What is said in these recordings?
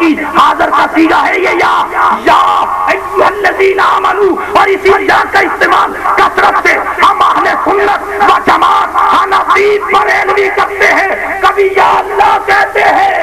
کی حاضر کا صیغہ ہے یہ یا ایھا الذین آمنوا، اور اسی یا کا استعمال کثرت سے ہم اہل سنت و جماعت حنفی بریلوی کرتے ہیں. کبھی یا اللہ کہتے ہیں،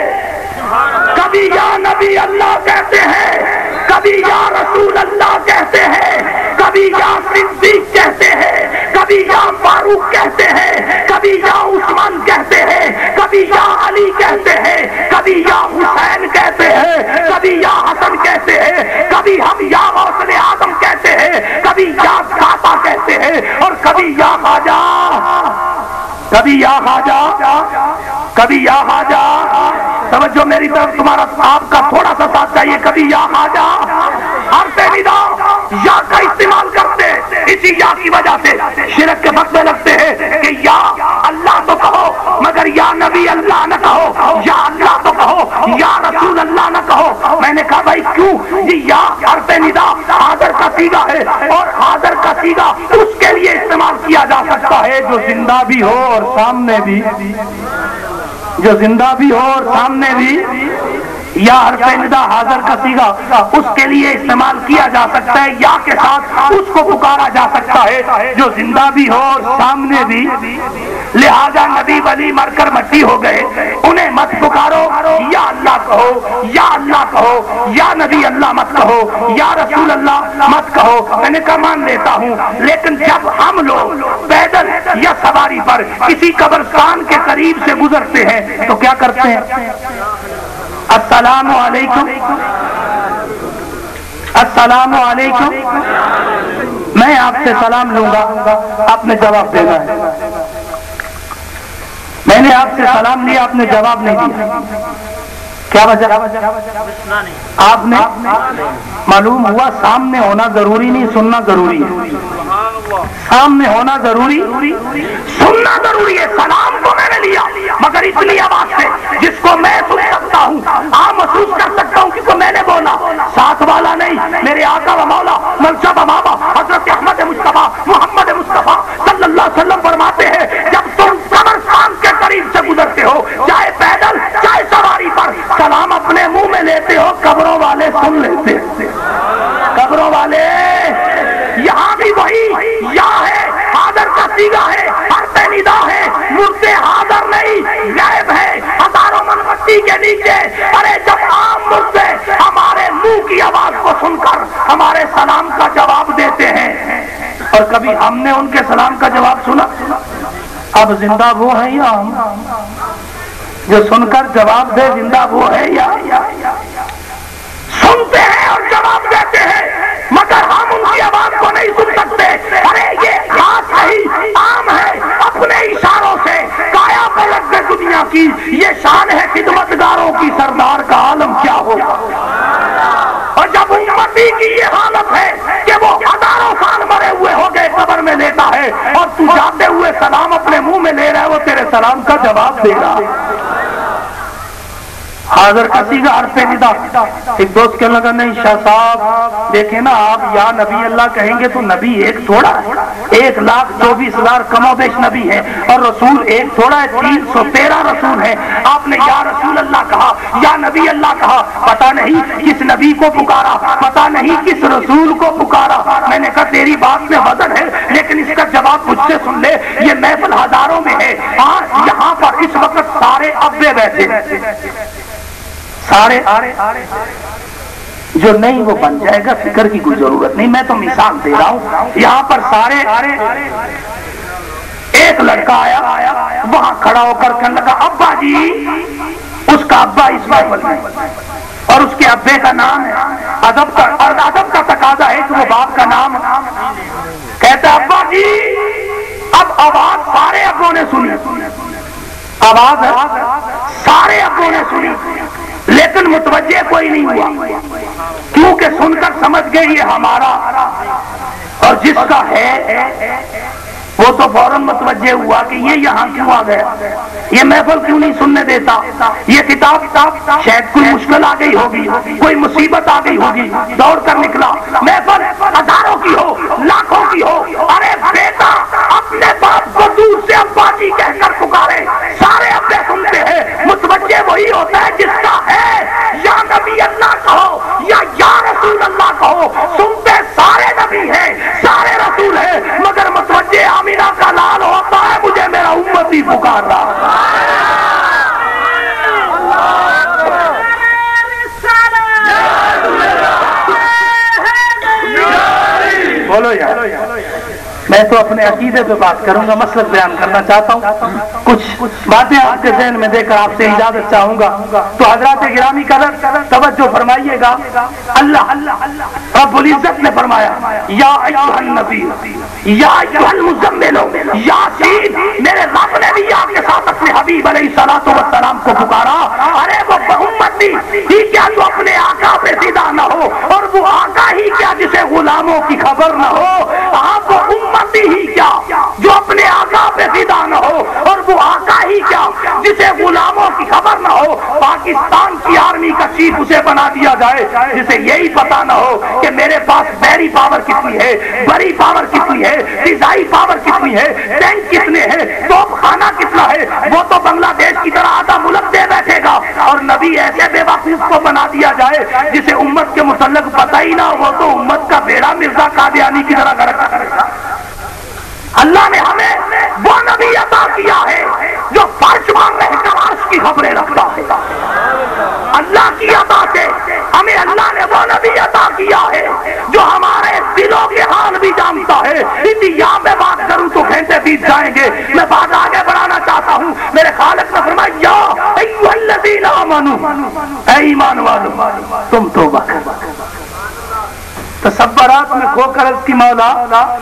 کبھی یا نبی اللہ کہتے ہیں، کبھی یا رسول اللہ کہتے ہیں، کبھی یا صدیق کہتے ہیں، کبھی یا فاروق کہتے ہیں، کبھی یا عثمان کہتے ہیں، کبھی یا علی کہتے ہیں، کبھی یا حسین کہتے ہیں، کبھی یا حسن کہتے ہیں، کبھی ہم یا غوث اعظم کہتے ہیں، کبھی یا داتا کہتے ہیں، اور کبھی یا خواجہ، کبھی یا خواجہ، کبھی یا خواجہ. توجہ میری طرف، تمہارا آپ کا تھوڑا سا ساتھ چاہیے. کبھی یا خواجہ، حرف ندا یا کا استعمال کرتے ہیں. اسی یا کی وجہ سے شرک کے فتوے لگتے ہیں کہ یا اللہ تو کہو مگر یا نبی اللہ نہ کہو، یا اللہ تو کہو یا رسول اللہ نہ کہو. میں نے کہا بھائی کیوں؟ یہ یا حرف ندا حاضر کا صیغہ ہے، اور حاضر کا صیغہ اس کے لیے استعمال کیا جا سکتا ہے جو زندہ بھی ہو اور سامنے بھی، جو زندہ بھی ہو اور سامنے بھی. یا حرف ندا حاضر کا صیغہ اس کے لیے استعمال کیا جا سکتا ہے، یا کے ساتھ اس کو پکارا جا سکتا ہے جو زندہ بھی ہو اور سامنے بھی. لہذا نبی ولی مر کر مٹی ہو گئے، انہیں مت پکارو، یا اللہ کہو، یا اللہ کہو، یا نبی اللہ مت کہو، یا رسول اللہ مت کہو. میں نے کہا مان لیتا ہوں، لیکن جب ہم لوگ پیدل یا سواری پر کسی قبرستان کے قریب سے گزرتے ہیں تو کیا کرتے ہیں؟ السلام علیکم، السلام علیکم. میں آپ سے سلام لوں گا، آپ نے جواب دینا ہے. میں نے آپ سے سلام لیا، آپ نے جواب نہیں دیا. کیا وجہ؟ آپ نے معلوم ہوا سامنے ہونا ضروری نہیں، سننا ضروری ہے. سامنے ہونا ضروری، سننا ضروری ہے. سلام کو میں نے لیا مگر اتنی آواز سے جس کو میں سن سکتا ہوں، آپ محسوس کر سکتا ہوں کہ میں نے بولا، ساتھ والا نہیں. میرے آقا و مولا ملجا و مابا حضرت احمد مصطفیٰ محمد مصطفیٰ صلی اللہ علیہ وسلم فرماتے ہیں جب تم قبرستان کے قریب سے گزرتے ہو، چاہے پیدل چاہے سواری پر، سلام اپنے منہ میں لیتے ہو، قبروں والے سن لیتے. قبروں والے یہاں بھی وہی یا ہے، حاضر کا صیغہ ہے، حرف ندا ہے. مردے حاضر نہیں، غائب ہے ہزاروں من مٹی کے نیچے. ارے جب عام مردے ہمارے منہ کی آواز کو سن کر ہمارے سلام کا جواب دیتے ہیں، اور کبھی ہم نے ان کے سلام کا جواب سنا. اب زندہ وہ ہے یا ہم جو سن کر جواب دے؟ زندہ وہ ہے یا سنتے ہیں اور جواب دیتے ہیں مگر ہم ان کی آواز کو نہیں سن سکتے. ارے یہ خاص نہیں، عام ہے. اپنے اشاروں سے کایا پلٹ دے دنیا کی، یہ شان ہے خدمتگاروں کی. سردار کا عالم کیا ہوگا؟ اور جب امتی کی یہ حالت ہے کہ وہ ہزاروں سال مرے ہوئے ہو گئے قبر میں لیتا ہے، اور تو جاتے ہوئے سلام اپنے منہ میں لے رہا ہے، وہ تیرے سلام کا جواب دے گا. حاضر کا صیغہ حرف ندا. ایک دوست کہنے لگا نہیں شاہ صاحب دیکھیں نا، آپ یا نبی اللہ کہیں گے تو نبی ایک تھوڑا ہے، 1,24,000 کم و بیش نبی ہے، اور رسول ایک تھوڑا ہے، 313 رسول ہے. آپ نے یا رسول اللہ کہا، یا نبی اللہ کہا، پتہ نہیں کس نبی کو پکارا، پتہ نہیں کس رسول کو پکارا. میں نے کہا تیری بات میں وزن ہے، لیکن اس کا جواب مجھ سے سن لے. یہ محفل ہزاروں میں ہے، آج یہاں پر اس وقت سارے ابے بیٹھے، سارے جو نہیں وہ بن جائے گا، فکر کی کوئی ضرورت نہیں. میں تو مثال دے رہا ہوں. یہاں پر سارے، ایک لڑکا آیا وہاں کھڑا ہو کر کہنے لگا ابا جی. اس کا ابا اس محفل میں، اور اس کے ابے کا نام ہے، ادب کا تقاضا ہے کہ وہ باپ کا نام کہتا ابا جی. اب آواز سارے ابوں نے سنی، آواز سارے ابوں نے سنی، لیکن متوجہ کوئی نہیں ہوا، کیونکہ سن کر سمجھ گئے یہ ہمارا، اور جس کا ہے وہ تو فوراً متوجہ ہوا کہ یہ یہاں کیوں آ گیا، یہ محفل کیوں نہیں سننے دیتا، یہ کتاب شاید کوئی مشکل آ گئی ہوگی، کوئی مصیبت آ گئی ہوگی، دوڑ کر نکلا. محفل ہزاروں کی ہو، لاکھوں کی ہو، ارے بیٹا اپنے باپ کو دور سے ابا جی کہہ کر پکارے، سارے ابے سنتے ہیں. متوجہ وہی ہوتا ہے جس کا ہے یا نبی نبی اللہ کہو یا رسول اللہ کہو، سنتے سارے نبی ہیں، سارے رسول ہیں، مگر متوجہ آمینہ کا لال ہوتا ہے مجھے میرا امتی پکار رہا بولو یار۔ میں تو اپنے عقیدے پہ بات کروں گا، مسلک بیان کرنا چاہتا ہوں، کچھ باتیں آپ کے ذہن میں دے کر آپ سے اجازت چاہوں گا۔ تو حضرات گرامی قدر توجہ فرمائیے گا، اللہ رب العزت نے فرمایا یا ایھا النبی یا ایھا المزمل یاسین، میرے رب نے بھی آپ کے ساتھ اپنے حبیب علیہ الصلوۃ والسلام کو پکارا۔ ارے وہ امتی ہی کیا جو اپنے آقا پہ فدا نہ ہو، اور وہ آقا ہی کیا جسے غلاموں کی خبر نہ ہو، آپ وہ امتی ہی کیا جو اپنے آقا پہ فدا نہ ہو، اور وہ آقا ہی کیا جسے غلاموں کی خبر نہ ہو۔ پاکستان کی آرمی کا چیف اسے بنا دیا جائے جسے یہی پتا نہ ہو کہ میرے پاس بیری پاور کتنی ہے، بڑی پاور کتنی ہے، فضائی پاور کتنی ہے، ٹینک کتنے ہیں، توپ خانہ کتنا ہے، وہ تو بنگلہ دیش کی طرح آدھا ملک دے بیٹھے گا۔ اور نبی ایسے بے وقوف کو بنا دیا جائے جسے امت کے متعلق پتہ ہی نہ ہو، وہ تو امت کا بیڑا مرزا قادیانی کی طرح غرق کرے گا۔ اللہ نے ہمیں وہ نبی عطا کیا ہے جو فرش پر رہ کر عرش کی خبریں رکھتا ہے۔ اللہ کی عطا سے ہمیں اللہ نے وہ نبی عطا کیا ہے جو ہمارے دلوں کے حال بھی جانتا ہے۔ یہاں میں بات کروں تو گھنٹے بیت جائیں گے، میں بات آگے بڑھانا چاہتا ہوں۔ میرے خالق نے فرمایا یا ایھا الذین آمنوا، اے ایمان والو تم توبہ کرو۔ تصورات میں کھو کر اس کی مولا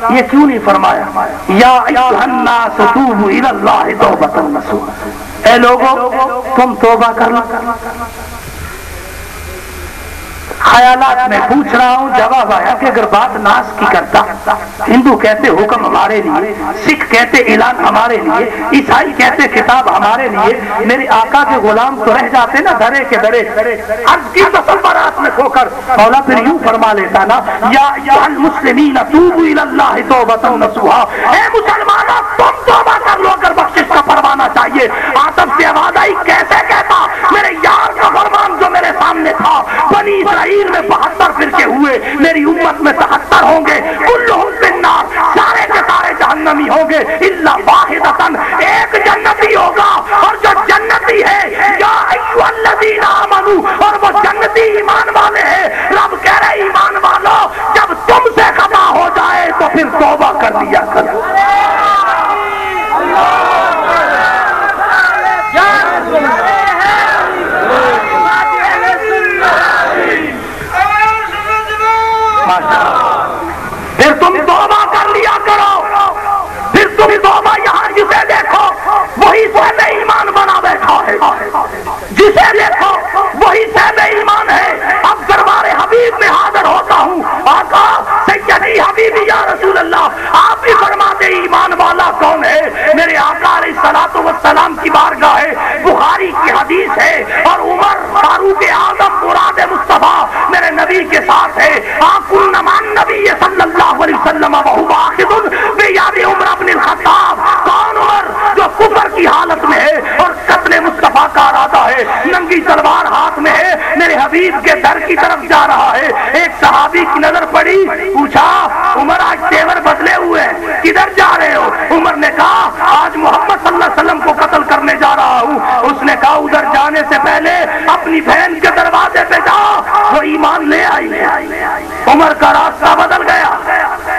یہ کیوں نہیں فرمایا یا ایھا الناس توبوا الی اللہ توبۃ نصوحا، اے لوگو تم توبہ کر لو۔ خیالات میں پوچھ رہا ہوں، جواب آیا کہ اگر بات ناس کی کرتا، ہندو کہتے حکم ہمارے لیے، سکھ کہتے اعلان ہمارے لیے، عیسائی کہتے کتاب ہمارے لیے، میرے آقا کے غلام تو رہ جاتے نا دھرے کے دھرے۔ عرض کی تصورات میں کھو کر مولا پھر یوں فرما لیتا نا یا ایھا المسلمین توبوا الی اللہ توبۃ نصوحا، اے مسلمانوں تم توبہ کر لو اگر بخشش کا پروانا چاہیے۔ آتف سے آواز آئی، کیسے کہتا؟ میرے یار کا فرمان جو میرے سامنے تھا، بنی اسرائیل میں 72 فرقے ہوئے، میری امت میں 73 ہوں گے، کلہم فی النار، سارے کے سارے جہنمی ہوں گے الا واحدۃ، ایک جنتی ہوگا، اور جو جنتی ہے یا ایھا الذین آمنوا، اور وہ جنتی ایمان والے ہیں۔ رب کہہ رہے ایمان والو جب تم سے خطا ہو جائے تو پھر توبہ کر لیا کرو۔ پھر تم توبہ کر لیا کرو، پھر تم توبہ یہاں جسے دیکھو وہی صاحب ایمان بنا بیٹھا ہے، جسے دیکھو وہی صاحب ایمان ہے۔ اب دربار حبیب میں حاضر ہوتا ہوں، آقا سیدی حبیبی یا رسول اللہ آپ بھی فرماتے ایمان والا کون ہے؟ میرے آقا علیہ الصلوۃ والسلام کی بارگاہ ہے، بخاری کی حدیث ہے، اور عمر فاروق اعظم مراد مصطفیٰ میرے نبی کے ساتھ ہے۔ آکل نمان نبی صلی اللہ علیہ وسلم وہو آخذ بیاد عمر بن الخطاب، کون عمر جو کفر کی حالت میں ہے اور قتل مصطفیٰ کا ارادہ ہے، ننگی تلوار ہاتھ میں ہے، میرے حبیب کے در کی طرف جا رہا ہے۔ ایک صحابی کی نظر پڑی، پوچھا عمر آج تیور بدلے ہوئے ہیں، کدھر جا رہے ہو؟ عمر نے کہا آج محمد صلی اللہ علیہ وسلم کو قتل کرنے جا رہا ہوں۔ اس نے کہا ادھر جانے سے پہلے اپنی بہن کے دروازے پہ جا، وہ ایمان لے آئی۔ عمر کا راستہ بدل گیا،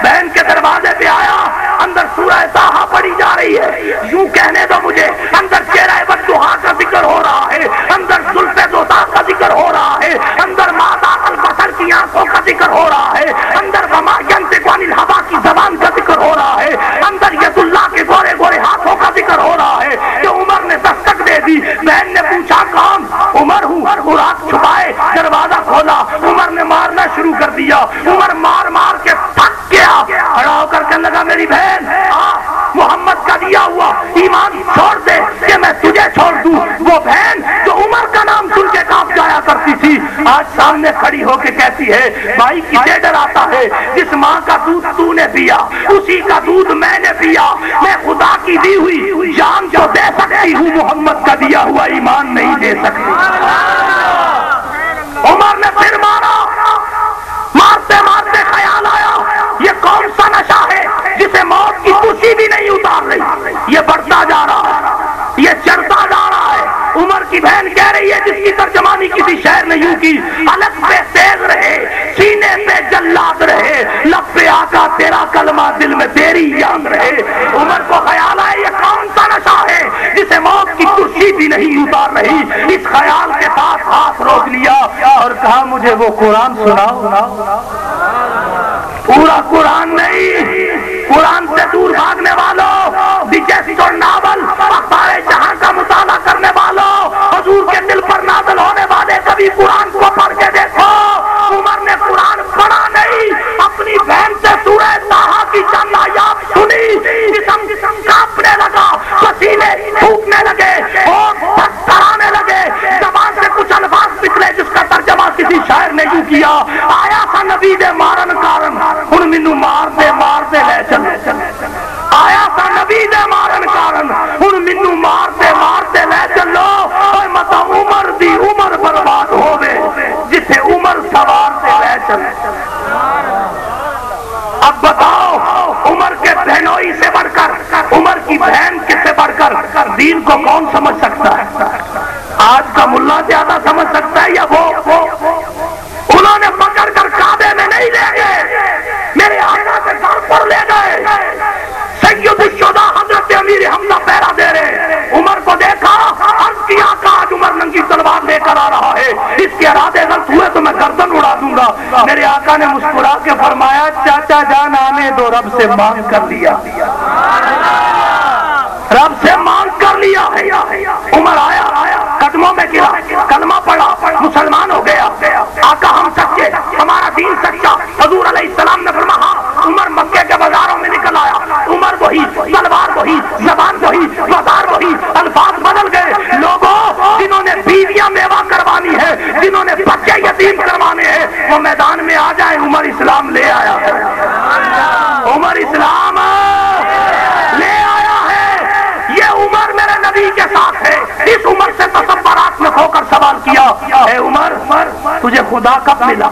بہن کے دروازے پہ آیا، اندر سورہ طٰہٰ پڑھی جا رہی ہے، یوں کہنے دو مجھے اندر چہرہ بددعا کا ذکر ہو رہا ہے، اندر زلف دوتا کا ذکر ہو رہا ہے، اندر ماذا البصر کی آنکھوں کا ذکر ہو رہا ہے، اندر وما ینطق عن الہویٰ کی زبان کا ذکر ہو رہا ہے، اندر ید اللہ کے گورے گورے ہاتھوں کا ذکر ہو رہا ہے کہ عمر نے دستک دے دی۔ بہن نے پوچھا کون؟ عمر ہوں۔ ہاتھ چھپائے، دروازہ کھولا، عمر نے مارنا شروع کر دیا۔ عمر مار مار کے تھک گیا، کھڑا ہو کر کہنے لگا میری بہن محمد کا دیا ہوا ایمان چھوڑ دے کہ میں تجھے چھوڑ دوں۔ وہ بہن جو عمر کا نام سن کے کانپ جایا کرتی تھی آج سامنے کھڑی ہو کے کہتی ہے بھائی کسے ڈراتا ہے؟ جس ماں کا دودھ تو نے پیا اسی کا دودھ میں نے پیا، میں خدا کی دی ہوئی جان جو دے سکتی ہوں، محمد کا دیا ہوا ایمان نہیں دے سکتی۔ عمر نے پھر مارا. مارتے مارتے خیال آیا یہ کون سا نشہ ہے جسے موت کی خوشی بھی نہیں اتار رہی. یہ بڑھتا جا رہا ہے, یہ چڑھتا جا رہا ہے. عمر کی بہن کہہ رہی ہے, جس کی ترجمانی کسی شاعر نے یوں کی, الگ پہ تیز رہے, سینے پہ جلاد رہے, لب پہ آقا تیرا کلمہ, دل میں تیری یاد رہے. عمر کو خیال آئے یہ کون سا نشہ ہے جسے موت کی کرسی بھی نہیں اتار رہی. اس خیال کے ساتھ ہاتھ روک لیا اور کہا مجھے وہ قرآن سناؤ. پورا قرآن نہیں, قرآن سے دور بھاگنے والوں, ڈجسٹ اور ناول, اخبار جہاں کا مطالعہ کرنے والوں, حضور کے دل پر نازل ہونے والے کبھی قرآن کو پڑھ کے دیکھو. عمر نے قرآن پڑھا نہیں, اپنی بہن سے سورہ طٰہٰ کی چند آیات سنی, جسم کانپنے لگا, پسینے پھوٹنے لگے, اور تھرتھرانے لگے, زبان سے کچھ الفاظ نکلے جس کا ترجمہ کسی شاعر نے یوں کیا, آیا سا نبی دے مارن کارن, ہن مینوں مار دے لے چل. آیا سا نبی دے مارن کارن, ہن مینوں مار دے لے چلو. اوے متا عمر دی عمر برباد ہووے جتھے عمر سوار دے لے چل. اب بتاؤ عمر کے بہنوئی سے بڑھ کر, عمر کی بہن کس سے بڑھ کر دین کو کون سمجھ سکتا ہے؟ آج کا ملا زیادہ سمجھ سکتا ہے یا وہ؟ انہوں نے پکڑ کر کعبے میں نہیں لے گئے, میرے آقا کے سر پر لے گئے. سید الشہداء حضرت امیر حمزہ پہرا دے رہے, عمر کو دیکھا, عرض کیا کہ آج عمر ننگی تلوار لے کر آ رہا ہے, اس کے ارادے غلط ہوئے تو میں گردن اڑا دوں گا. میرے آقا نے مسکرا کے فرمایا, چاچا جان آنے دو, رب سے مانگ کر لیا, رب سے مانگ کر لیا ہے. عمر آیا, قدموں میں گرا, کلمہ پڑھا, مسلمان ہو گیا. آقا ہم سچے, ہمارا دین سچا. حضور علیہ السلام نے فرمایا, عمر مکے کے بازاروں میں نکل آیا. عمر وہی, تلوار وہی, زبان وہی, بازار وہی, الفاظ بدل گئے. لوگوں جنہوں نے بیویاں میوہ کروانی ہے, جنہوں نے بچے یتیم کروانے ہیں, وہ میدان میں آ جائیں. عمر اسلام لے آیا ہے, عمر اسلام لے آیا ہے. یہ عمر میرے نبی کے ساتھ ہے. اس عمر سے تصورات میں کھو کر سوال کیا, اے عمر تجھے خدا کب ملا؟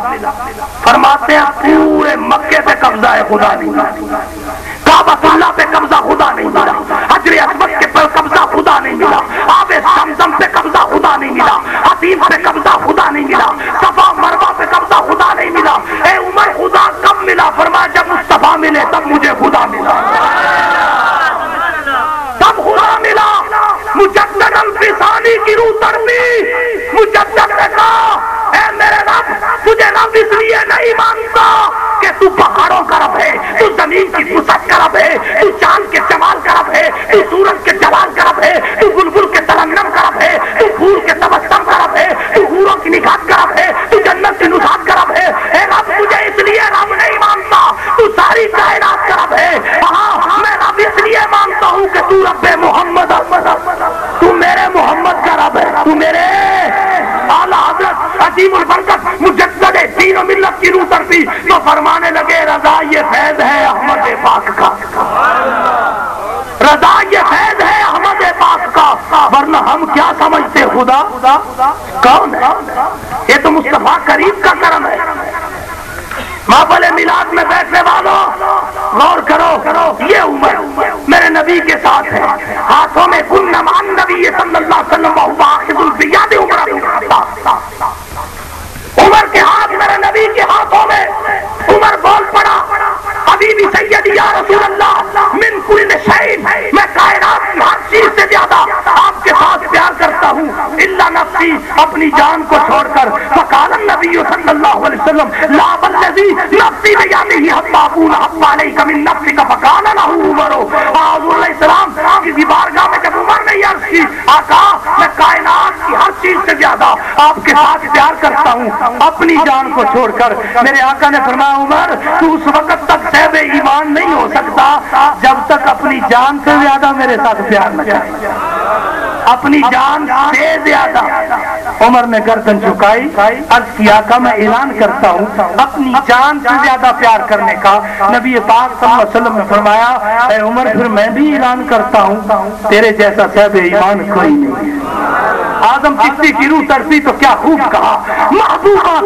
فرماتے ہیں پورے مکے پہ قبضہ ہے, خدا نہیں ملا. کعبۃ اللہ پہ قبضہ خدا نہیں ملا, حجر اسود کے پر قبضہ خدا نہیں ملا, آب زمزم پہ قبضہ خدا نہیں ملا, حتیم پہ قبضہ خدا نہیں ملا, صفا مروہ پہ قبضہ خدا نہیں ملا. اے عمر خدا کب ملا؟ فرمایا جب مصطفیٰ ملے تب مجھے خدا ملا, تب خدا ملا. مجدد الفسانی کی روح تڑپی, مجدد نے کہا اے میرے رب, تجھے رب اس لیے نہیں مانتا کہ تو پہاڑوں کا رب ہے, تو زمین کی وسعت کا رب ہے, تو چاند کے جمال کا رب ہے, تو سورج کے جلال کا رب ہے, تو بلبل کے ترنم کا رب ہے, تو پھول کے تبسم کا رب ہے, تو حوروں کی نکات کا رب ہے, تو جنت کی نزات کا رب ہے. اے رب تجھے اس لیے رب نہیں مانتا, تو ساری کائنات کا رب ہے. ہاں میں رب اس لیے مانتا ہوں کہ تو رب محمد, تو میرے محمد کا رب ہے, تو میرے اعلیٰ حضرت عظیم البرکت مجدد دین و ملت کی روح تڑپی تو فرمانے لگے, رضا یہ فیض ہے احمد پاک کا, رضا یہ فیض ہے احمد پاک کا, ورنہ ہم کیا سمجھتے خدا کون ہے؟ یہ تو مصطفیٰ کریم کا کرم ہے. محفل میلاد میں بیٹھنے والوں غور کرو, یہ عمر میرے نبی کے ساتھ ہے, ہاتھوں میں کن نمان نبی صلی اللہ علیہ وسلم واخذ البیاد عمر, عمر کے ہاتھ میرے نبی کے ہاتھوں میں. عمر بول پڑا, حبیبی سیدی یا رسول اللہ من کل شیء, میں کائنات کی ہر چیز سے زیادہ آپ کے ساتھ پیار کرتا ہوں, الا نفسی, اپنی جان کو چھوڑ کر. فقال النبی صلی اللہ علیہ وسلم لا والذی نفسی بیدہ حتی اکون احب علیک من نفسک, فقال له عمر. حضور علیہ السلام کی بارگاہ میں جب عمر نے عرض کی, آقا میں کائنات کی ہر چیز سے زیادہ آپ کے ساتھ پیار کرتا ہوں, اپنی جان کو چھوڑ کر. میرے آقا نے فرمایا, عمر تو اس وقت تک صاحب ایمان نہیں ہو سکتا جب تک اپنی جان سے زیادہ میرے ساتھ پیار نہ کرے, اپنی جان سے زیادہ. عمر نے گردن جھکائی, عرض کیا کہ میں اعلان کرتا ہوں اپنی جان سے زیادہ پیار کرنے کا. نبی پاک صلی اللہ علیہ وسلم نے فرمایا, اے عمر پھر میں بھی اعلان کرتا ہوں تیرے جیسا صاحب ایمان کوئی نہیں. آدم چشتی کی روح تڑپی تو کیا خوب کہا, محبوبہ